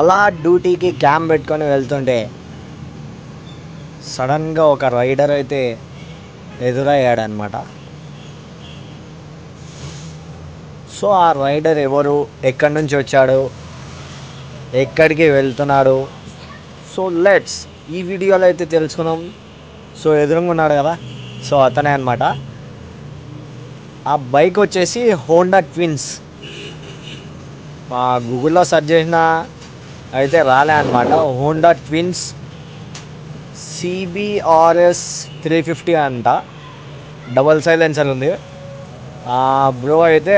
అలా డ్యూటీకి క్యాంప్ పెట్టుకొని వెళ్తుంటే సడన్గా ఒక రైడర్ అయితే ఎదురయ్యాడనమాట. సో ఆ రైడర్ ఎవరు, ఎక్కడి నుంచి వచ్చాడు, ఎక్కడికి వెళ్తున్నాడు, సో లెట్స్ ఈ వీడియోలో అయితే తెలుసుకున్నాం. సో ఎదురుగా ఉన్నాడు కదా, సో అతనే అనమాట. ఆ బైక్ వచ్చేసి హోండా ట్విన్స్. గూగుల్లో సెర్చ్ చేసినా అయితే రాలే అనమాట. హోండా ట్విన్స్ CBRS 350 అంట, డబల్ సైలెన్సర్ ఉంది. బ్రో అయితే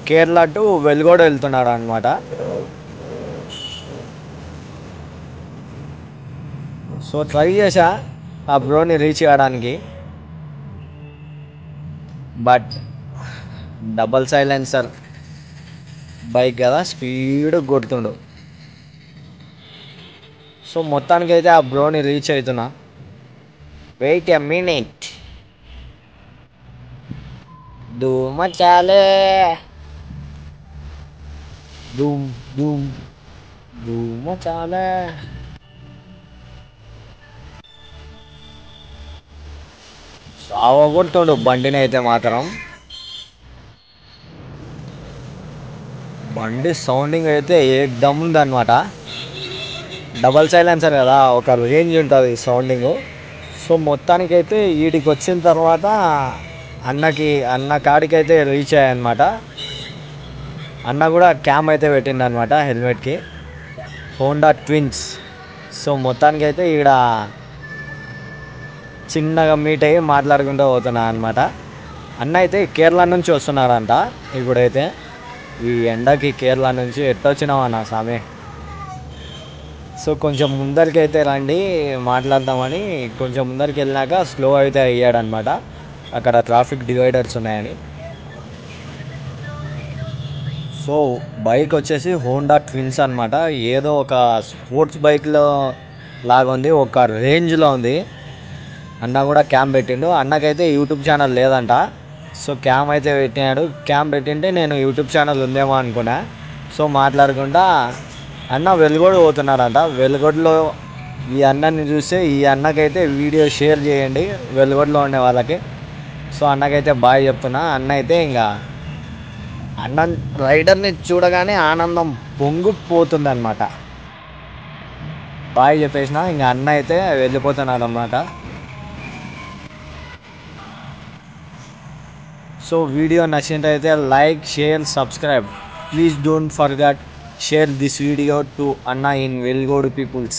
కేరళ టు వెలుగోడ వెళ్తున్నాడు అనమాట. సో ట్రై చేశా ఆ బ్రోని రీచ్ చేయడానికి, బట్ డబల్ సైలెన్సర్ బైక్ కదా, స్పీడ్ కొడుతుండు. సో మొత్తానికైతే ఆ బ్రోని రీచ్ అవుతున్నా. Wait a minute. ధూమ చాలే, ధూమ్ ధూమ్ ధూమ చాలే. సావగొడుతుండు బండిని అయితే మాత్రం. బండి సౌండింగ్ అయితే ఏకదమ్ ఉందన్నమాట. డబల్ సైలెన్సర్ కదా, ఒక రేంజ్ ఉంటుంది సౌండింగ్. సో మొత్తానికైతే వీడికి వచ్చిన తర్వాత అన్న కాడికి అయితే రీచ్ అయ్యాయన్నమాట. అన్న కూడా క్యామ్ అయితే పెట్టిండు అనమాట హెల్మెట్కి, హోండా ట్విన్స్. సో మొత్తానికైతే ఈడ చిన్నగా మీట్ అయ్యి మాట్లాడుకుంటూ పోతున్నా అనమాట. అన్న అయితే కేరళ నుంచి వస్తున్నాడంట. ఇప్పుడైతే ఈ ఎండకి కేరళ నుంచి ఎట్టొచ్చినావా నా సామి. సో కొంచెం ముందరికి అయితే రండి మాట్లాడదామని కొంచెం ముందరికి వెళ్ళినాక స్లో అయితే అయ్యాడనమాట, అక్కడ ట్రాఫిక్ డివైడర్స్ ఉన్నాయని. సో బైక్ వచ్చేసి హోండా ట్విన్స్ అనమాట. ఏదో ఒక స్పోర్ట్స్ బైక్లో లాగా ఉంది, ఒక రేంజ్లో ఉంది. అన్న కూడా క్యామ్ పెట్టిండు. అన్నకైతే యూట్యూబ్ ఛానల్ లేదంట, సో క్యామ్ అయితే పెట్టినాడు. క్యామ్ పెట్టింటే నేను యూట్యూబ్ ఛానల్ ఉందేమో అనుకున్నా. సో మాట్లాడుకుంటా అన్న వెలుగోడు పోతున్నాడంట. వెలుగోడులో ఈ అన్నని చూస్తే ఈ అన్నకైతే వీడియో షేర్ చేయండి వెలుగోడులో ఉండే వాళ్ళకి. సో అన్నకైతే బాయ్ చెప్తున్నా. అన్న అయితే ఇంకా అన్న రైడర్ని చూడగానే ఆనందం పొంగిపోతుంది అనమాట. బాయ్ చెప్పేసిన ఇంకా అన్న అయితే వెళ్ళిపోతున్నాడు అనమాట. సో వీడియో నచ్చినట్టయితే like, share, subscribe. Please don't forget share this video to Anna in Velgodu peoples.